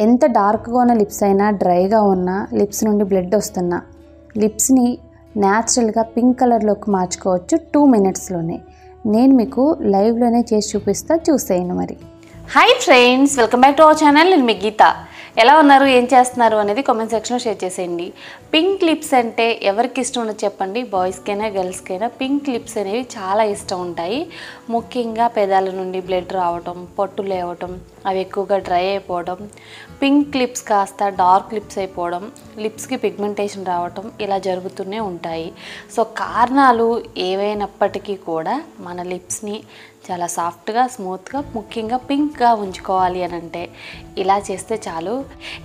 ఎంత డార్క్గా ఉన్న లిప్స్ అయినా డ్రైగా ఉన్నా లిప్స్ నుండి బ్లడ్ వస్తున్నా లిప్స్ని న్యాచురల్గా పింక్ కలర్లోకి మార్చుకోవచ్చు 2 మినిట్స్లోనే. నేను మీకు లైవ్లోనే చేసి చూపిస్తా, చూసేయండి. మరి hi friends, welcome back to our channel. నేను మీ గీత. ఎలా ఉన్నారు, ఏం చేస్తున్నారు అనేది కామెంట్ సెక్షన్లో షేర్ చేసేయండి. పింక్ లిప్స్ అంటే ఎవరికి ఇష్టం ఉండదు చెప్పండి? బాయ్స్కైనా గర్ల్స్కైనా పింక్ లిప్స్ అనేవి చాలా ఇష్టం ఉంటాయి. ముఖ్యంగా పెదాల నుండి బ్లడ్ రావటం, పొట్టు లేవటం, అవి ఎక్కువగా డ్రై అయిపోవడం, పింక్ లిప్స్ కాస్త డార్క్ లిప్స్ అయిపోవడం, లిప్స్కి పిగ్మెంటేషన్ రావటం ఇలా జరుగుతూనే ఉంటాయి. సో కారణాలు ఏవైనప్పటికీ కూడా మన లిప్స్ని చాలా సాఫ్ట్గా, స్మూత్గా, ముఖ్యంగా పింక్గా ఉంచుకోవాలి అని అంటే ఇలా చేస్తే చాలు.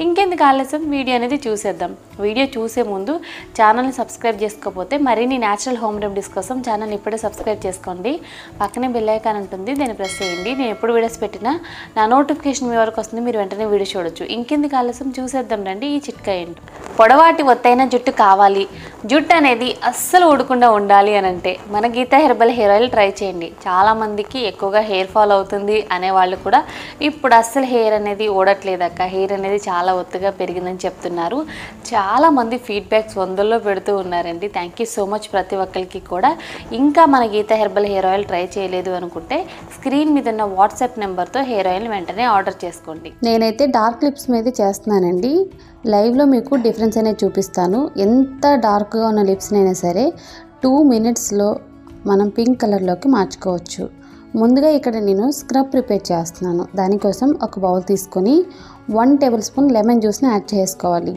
ఇంకెందుకు ఆలస్యం, వీడియో అనేది చూసేద్దాం. వీడియో చూసే ముందు ఛానల్ని సబ్స్క్రైబ్ చేసుకోకపోతే మరిన్ని న్యాచురల్ హోమ్ రెమెడీస్ కోసం ఛానల్ని ఇప్పుడే సబ్స్క్రైబ్ చేసుకోండి. పక్కనే బెల్ ఐకాన్ ఉంటుంది, దాన్ని ప్రెస్ చేయండి. నేను ఎప్పుడు వీడియోస్ పెట్టినా నా నోటిఫికేషన్ మీ వరకు వస్తుంది, మీరు వెంటనే వీడియో చూడొచ్చు. ఇంకెందుకు ఆలస్యం, చూసేద్దాం రండి. ఈ చిట్కా ఏంటి? పొడవాటి ఒత్తైన జుట్టు కావాలి, జుట్టు అనేది అస్సలు ఊడకుండా ఉండాలి అని అంటే మన గీత హెర్బల్ హెయిర్ ఆయిల్ ట్రై చేయండి. చాలామందికి ఎక్కువగా హెయిర్ ఫాల్ అవుతుంది అనేవాళ్ళు కూడా ఇప్పుడు అస్సలు హెయిర్ అనేది ఊడట్లేదక్క, హెయిర్ అనేది చాలా ఒత్తుగా పెరిగిందని చెప్తున్నారు. చాలామంది ఫీడ్బ్యాక్స్ 100లో పెడుతూ ఉన్నారండి. థ్యాంక్ యూ సో మచ్ ప్రతి ఒక్కరికి కూడా. ఇంకా మన గీత హెర్బల్ హెయిర్ ఆయిల్ ట్రై చేయలేదు అనుకుంటే స్క్రీన్ మీద ఉన్న వాట్సాప్ నెంబర్తో హెయిర్ ఆయిల్ వెంటనే ఆర్డర్ చేసుకోండి. నేనైతే డార్క్ లిప్స్ మీద చేస్తున్నానండి. లైవ్లో మీకు డిఫరెన్స్ అనేది చూపిస్తాను. ఎంత డార్క్గా ఉన్న లిప్స్నైనా సరే 2 మినిట్స్లో మనం పింక్ కలర్లోకి మార్చుకోవచ్చు. ముందుగా ఇక్కడ నేను స్క్రబ్ ప్రిపేర్ చేస్తున్నాను. దానికోసం ఒక బౌల్ తీసుకొని 1 టేబుల్ స్పూన్ లెమన్ జ్యూస్ని యాడ్ చేసుకోవాలి.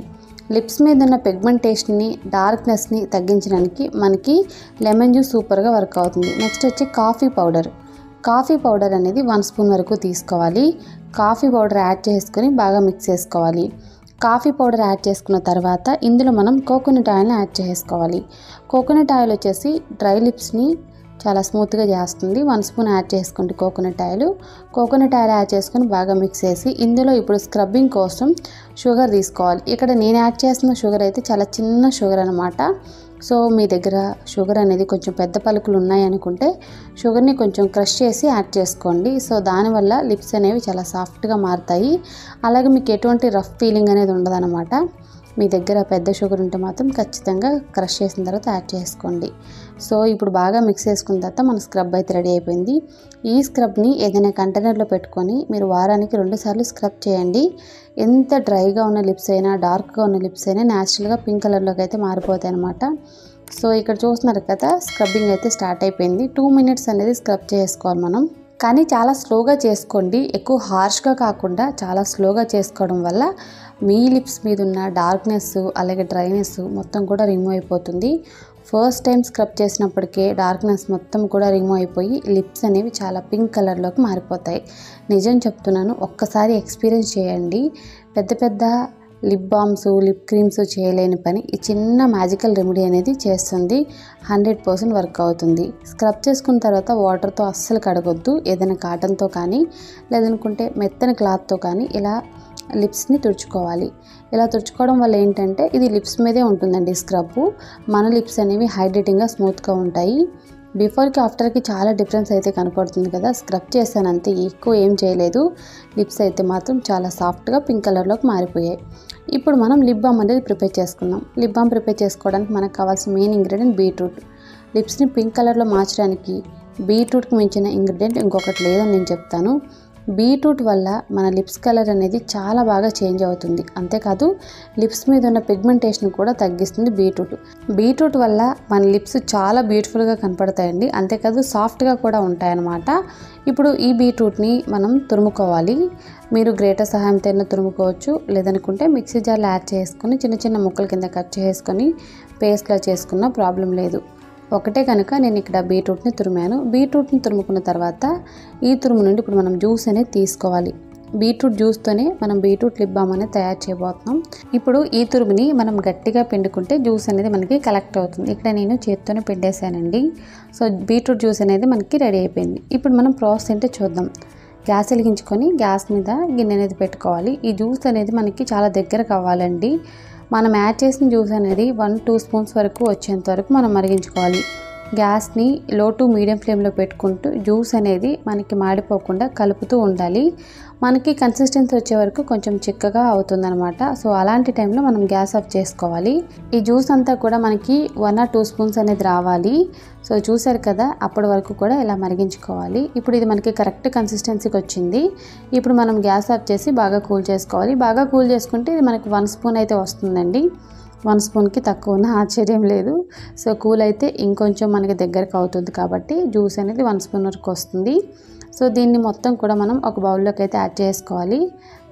లిప్స్ మీద ఉన్న పిగ్మెంటేషన్ని, డార్క్నెస్ని తగ్గించడానికి మనకి లెమన్ జ్యూస్ సూపర్గా వర్క్ అవుతుంది. నెక్స్ట్ వచ్చి కాఫీ పౌడర్ అనేది 1 స్పూన్ వరకు తీసుకోవాలి. కాఫీ పౌడర్ యాడ్ చేసుకొని బాగా మిక్స్ చేసుకోవాలి. కాఫీ పౌడర్ యాడ్ చేసుకున్న తర్వాత ఇందులో మనం కోకోనట్ ఆయిల్ని యాడ్ చేసుకోవాలి. కోకోనట్ ఆయిల్ వచ్చేసి డ్రై లిప్స్ని చాలా స్మూత్గా చేస్తుంది. 1 స్పూన్ యాడ్ చేసుకోండి కోకోనట్ ఆయిల్ యాడ్ చేసుకొని బాగా మిక్స్ చేసి ఇందులో ఇప్పుడు స్క్రబ్బింగ్ కోసం షుగర్ తీసుకోవాలి. ఇక్కడ నేను యాడ్ చేస్తున్న షుగర్ అయితే చాలా చిన్న షుగర్ అనమాట. సో మీ దగ్గర షుగర్ అనేది కొంచెం పెద్ద పలుకులు ఉన్నాయి అనుకుంటే షుగర్ని కొంచెం క్రష్ చేసి యాడ్ చేసుకోండి. సో దానివల్ల లిప్స్ అనేవి చాలా సాఫ్ట్గా మారుతాయి. అలాగే మీకు ఎటువంటి రఫ్ ఫీలింగ్ అనేది ఉండదన్నమాట. మీ దగ్గర పెద్ద షుగర్ ఉంటే మాత్రం ఖచ్చితంగా క్రష్ చేసిన తర్వాత యాడ్ చేసుకోండి. సో ఇప్పుడు బాగా మిక్స్ చేసుకున్న తర్వాత మన స్క్రబ్ అయితే రెడీ అయిపోయింది. ఈ స్క్రబ్ని ఏదైనా కంటైనర్లో పెట్టుకొని మీరు వారానికి 2 సార్లు స్క్రబ్ చేయండి. ఎంత డ్రైగా ఉన్న లిప్స్ అయినా, డార్క్గా ఉన్న లిప్స్ అయినా న్యాచురల్గా పింక్ కలర్లోకి అయితే మారిపోతాయి అన్నమాట. సో ఇక్కడ చూస్తున్నారు కదా, స్క్రబ్బింగ్ అయితే స్టార్ట్ అయిపోయింది. 2 మినిట్స్ అనేది స్క్రబ్ చేసుకోవాలి మనం. కానీ చాలా స్లోగా చేసుకోండి. ఎక్కువ హార్ష్గా కాకుండా చాలా స్లోగా చేసుకోవడం వల్ల మీ లిప్స్ మీద ఉన్న డార్క్నెస్ అలాగే డ్రైనెస్ మొత్తం కూడా రిమూవ్ అయిపోతుంది. ఫస్ట్ టైం స్క్రబ్ చేసినప్పటికే డార్క్నెస్ మొత్తం కూడా రిమూవ్ అయిపోయి లిప్స్ అనేవి చాలా పింక్ కలర్లోకి మారిపోతాయి. నిజం చెప్తున్నాను, ఒక్కసారి ఎక్స్పీరియన్స్ చేయండి. పెద్ద లిప్ బామ్స్, లిప్ క్రీమ్స్ చేయలేని పని ఈ చిన్న మ్యాజికల్ రెమెడీ అనేది చేస్తుంది. 100% వర్క్ అవుతుంది. స్క్రబ్ చేసుకున్న తర్వాత వాటర్తో అస్సలు కడగొద్దు. ఏదైనా కాటన్తో కానీ లేదనుకుంటే మెత్తని క్లాత్తో కానీ ఇలా లిప్స్ని తుడుచుకోవాలి. ఇలా తుడుచుకోవడం వల్ల ఏంటంటే ఇది లిప్స్ మీదే ఉంటుందండి స్క్రబ్. మన లిప్స్ అనేవి హైడ్రేటింగ్గా, స్మూత్గా ఉంటాయి. బిఫోర్కి ఆఫ్టర్కి చాలా డిఫరెన్స్ అయితే కనపడుతుంది కదా. స్క్రబ్ చేశాను అంతే, ఎక్కువ ఏం చేయలేదు. లిప్స్ అయితే మాత్రం చాలా సాఫ్ట్గా పింక్ కలర్లోకి మారిపోయాయి. ఇప్పుడు మనం లిప్ బామ్ అనేది ప్రిపేర్ చేసుకుందాం. లిప్ బామ్ ప్రిపేర్ చేసుకోవడానికి మనకు కావాల్సిన మెయిన్ ఇంగ్రీడియంట్ బీట్రూట్. లిప్స్ని పింక్ కలర్లో మార్చడానికి బీట్రూట్కి మించిన ఇంగ్రీడియంట్ ఇంకొకటి లేదని నేను చెప్తాను. బీట్రూట్ వల్ల మన లిప్స్ కలర్ అనేది చాలా బాగా చేంజ్ అవుతుంది. అంతేకాదు లిప్స్ మీద ఉన్న పిగ్మెంటేషన్ కూడా తగ్గిస్తుంది బీట్రూట్ వల్ల మన లిప్స్ చాలా బ్యూటిఫుల్గా కనపడతాయండి. అంతేకాదు సాఫ్ట్గా కూడా ఉంటాయన్నమాట. ఇప్పుడు ఈ బీట్రూట్ని మనం తురుముకోవాలి. మీరు గ్రేటర్ సహాయంతో తురుముకోవచ్చు, లేదనుకుంటే మిక్సీ జార్లో యాడ్ చేసుకొని చిన్న చిన్న ముక్కల కింద కట్ చేసుకొని పేస్ట్లా చేసుకున్న ప్రాబ్లం లేదు. ఒకటే కనుక నేను ఇక్కడ బీట్రూట్ని తురిమాను. బీట్రూట్ని తురుముకున్న తర్వాత ఈ తురుము నుండి ఇప్పుడు మనం జ్యూస్ అనేది తీసుకోవాలి. బీట్రూట్ జ్యూస్తోనే మనం బీట్రూట్ లిప్ బామ్ అనేది తయారు చేయబోతున్నాం. ఇప్పుడు ఈ తురుముని మనం గట్టిగా పిండుకుంటే జ్యూస్ అనేది మనకి కలెక్ట్ అవుతుంది. ఇక్కడ నేను చేత్తోనే పిండేసానండి. సో బీట్రూట్ జ్యూస్ అనేది మనకి రెడీ అయిపోయింది. ఇప్పుడు మనం ప్రాసెస్ ఏంటో చూద్దాం. గ్యాస్ వెలిగించుకొని గ్యాస్ మీద గిన్నె అనేది పెట్టుకోవాలి. ఈ జ్యూస్ అనేది మనకి చాలా దగ్గర కావాలండి. మనం యాడ్ చేసిన జ్యూస్ అనేది 1-2 స్పూన్స్ వరకు వచ్చేంత వరకు మనం మరిగించుకోవాలి. గ్యాస్ని లో టు మీడియం ఫ్లేమ్లో పెట్టుకుంటూ జ్యూస్ అనేది మనకి మాడిపోకుండా కలుపుతూ ఉండాలి. మనకి కన్సిస్టెన్సీ వచ్చే వరకు కొంచెం చిక్కగా అవుతుందన్నమాట. సో అలాంటి టైంలో మనం గ్యాస్ ఆఫ్ చేసుకోవాలి. ఈ జ్యూస్ అంతా కూడా మనకి 1 or 2 స్పూన్స్ అనేది రావాలి. సో చూసారు కదా, అప్పటి వరకు కూడా ఇలా మరిగించుకోవాలి. ఇప్పుడు ఇది మనకి కరెక్ట్ కన్సిస్టెన్సీకి వచ్చింది. ఇప్పుడు మనం గ్యాస్ ఆఫ్ చేసి బాగా కూల్ చేసుకోవాలి. బాగా కూల్ చేసుకుంటే ఇది మనకి 1 స్పూన్ అయితే వస్తుందండి. 1 స్పూన్కి తక్కువ ఉన్న ఆశ్చర్యం లేదు. సో కూల్ అయితే ఇంకొంచెం మనకి దగ్గరకు అవుతుంది కాబట్టి జ్యూస్ అనేది 1 స్పూన్ వరకు వస్తుంది. సో దీన్ని మొత్తం కూడా మనం ఒక బౌల్లోకి అయితే యాడ్ చేసుకోవాలి.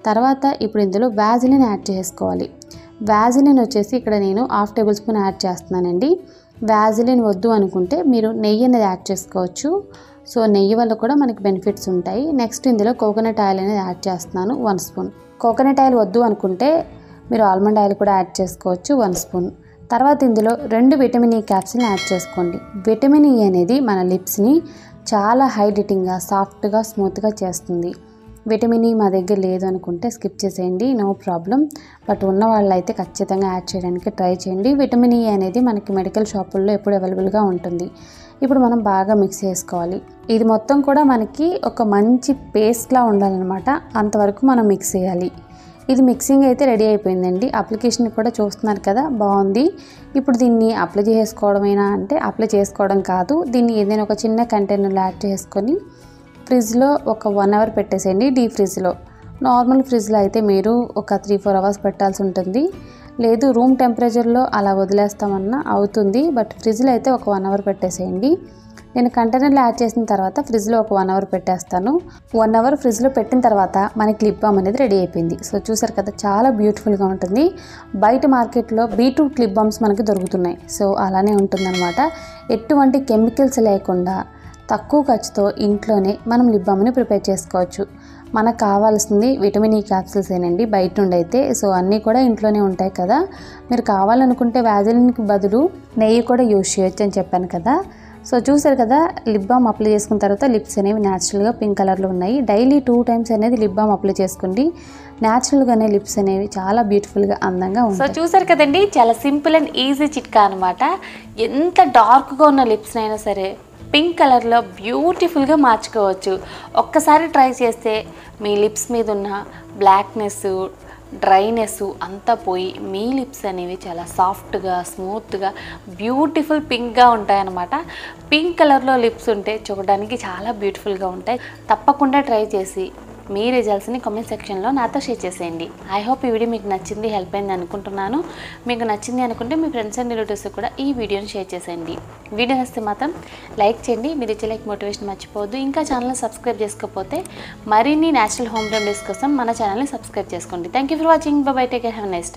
తర్వాత ఇప్పుడు ఇందులో వ్యాజిలిన్ యాడ్ చేసుకోవాలి. వ్యాజిలిన్ వచ్చేసి ఇక్కడ నేను 1/2 టేబుల్ స్పూన్ యాడ్ చేస్తున్నానండి. వ్యాజిలిన్ వద్దు అనుకుంటే మీరు నెయ్యి అనేది యాడ్ చేసుకోవచ్చు. సో నెయ్యి వల్ల కూడా మనకి బెనిఫిట్స్ ఉంటాయి. నెక్స్ట్ ఇందులో కోకోనట్ ఆయిల్ అనేది యాడ్ చేస్తున్నాను 1 స్పూన్. కోకోనట్ ఆయిల్ వద్దు అనుకుంటే మీరు ఆల్మండ్ ఆయిల్ కూడా యాడ్ చేసుకోవచ్చు 1 స్పూన్. తర్వాత ఇందులో 2 విటమిన్ ఈ క్యాప్సిల్ని యాడ్ చేసుకోండి. విటమిన్ ఈ అనేది మన లిప్స్ని చాలా హైడ్రేటింగ్గా, సాఫ్ట్గా, స్మూత్గా చేస్తుంది. విటమిన్ ఈ మా దగ్గర లేదు అనుకుంటే స్కిప్ చేసేయండి, నో ప్రాబ్లం. బట్ ఉన్న వాళ్ళైతే ఖచ్చితంగా యాడ్ చేయడానికి ట్రై చేయండి. విటమిన్ ఈ అనేది మనకి మెడికల్ షాపుల్లో ఎప్పుడు అవైలబుల్గా ఉంటుంది. ఇప్పుడు మనం బాగా మిక్స్ చేసుకోవాలి. ఇది మొత్తం కూడా మనకి ఒక మంచి పేస్ట్లా ఉండాలన్నమాట. అంతవరకు మనం మిక్స్ చేయాలి. ఇది మిక్సింగ్ అయితే రెడీ అయిపోయిందండి. అప్లికేషన్ కూడా చూస్తున్నారు కదా, బాగుంది. ఇప్పుడు దీన్ని అప్లై చేసుకోవడమేనా అంటే అప్లై చేసుకోవడం కాదు. దీన్ని ఏదైనా ఒక చిన్న కంటైనర్లో యాడ్ చేసుకొని ఫ్రిడ్జ్లో ఒక 1 అవర్ పెట్టేసేయండి. డీప్ ఫ్రిడ్జ్లో. నార్మల్ ఫ్రిడ్జ్లో అయితే మీరు ఒక 3-4 అవర్స్ పెట్టాల్సి ఉంటుంది. లేదు రూమ్ టెంపరేచర్లో అలా వదిలేస్తామన్నా అవుతుంది. బట్ ఫ్రిడ్జ్లో అయితే ఒక 1 అవర్ పెట్టేసేయండి. నేను కంటైనర్లో యాడ్ చేసిన తర్వాత ఫ్రిడ్జ్లో ఒక 1 అవర్ పెట్టేస్తాను. 1 అవర్ ఫ్రిడ్జ్లో పెట్టిన తర్వాత మనకి లిప్ బామ్ అనేది రెడీ అయిపోయింది. సో చూసారు కదా, చాలా బ్యూటిఫుల్గా ఉంటుంది. బయట మార్కెట్లో బీట్రూట్ లిప్ బామ్స్ మనకి దొరుకుతున్నాయి. సో అలానే ఉంటుందన్నమాట. ఎటువంటి కెమికల్స్ లేకుండా తక్కువ ఖర్చుతో ఇంట్లోనే మనం లిప్ బామ్ని ప్రిపేర్ చేసుకోవచ్చు. మనకు కావాల్సింది విటమిన్ ఈ క్యాప్సిల్స్ ఏనండి బయట నుండి అయితే. సో అన్నీ కూడా ఇంట్లోనే ఉంటాయి కదా. మీరు కావాలనుకుంటే వ్యాజిలిన్కి బదులు నెయ్యి కూడా యూజ్ చేయొచ్చు అని చెప్పాను కదా. సో చూసారు కదా, లిప్ బామ్ అప్లై చేసుకున్న తర్వాత లిప్స్ అనేవి న్యాచురల్గా పింక్ కలర్లో ఉన్నాయి. డైలీ 2 times అనేది లిప్ బామ్ అప్లై చేసుకోండి. న్యాచురల్గానే లిప్స్ అనేవి చాలా బ్యూటిఫుల్గా, అందంగా ఉంటాయి. సో చూసారు కదండి, చాలా సింపుల్ అండ్ ఈజీ చిట్కా అనమాట. ఎంత డార్క్గా ఉన్న లిప్స్ అయినా సరే పింక్ కలర్లో బ్యూటిఫుల్గా మార్చుకోవచ్చు. ఒక్కసారి ట్రై చేస్తే మీ లిప్స్ మీద ఉన్న బ్లాక్నెస్, డ్రైనెస్ అంతా పోయి మీ లిప్స్ అనేవి చాలా సాఫ్ట్గా, స్మూత్గా, బ్యూటిఫుల్ పింక్గా ఉంటాయన్నమాట. పింక్ కలర్లో లిప్స్ ఉంటే చూడడానికి చాలా బ్యూటిఫుల్గా ఉంటాయి. తప్పకుండా ట్రై చేసి మీ రిజల్ట్స్ని కామెంట్ సెక్షన్లో నాతో షేర్ చేసేయండి. ఐ హోప్ ఈ వీడియో మీకు నచ్చింది, హెల్ప్ అయింది అనుకుంటున్నాను. మీకు నచ్చింది అనుకుంటే మీ ఫ్రెండ్స్ అండ్ రిలేటివ్స్ కూడా ఈ వీడియోని షేర్ చేసేయండి. వీడియో నచ్చితే మాత్రం లైక్ చేయండి. మీరు ఇచ్చే లైక్ మోటివేషన్ మర్చిపోవద్దు. ఇంకా ఛానల్ని సబ్స్క్రైబ్ చేసుకోకపోతే మరిన్ని న్యాచురల్ హోమ్ రెమెడీస్ కోసం మన ఛానల్ని సబ్స్క్రైబ్ చేసుకోండి. Thank you for watching. By by, take care, have a nice day.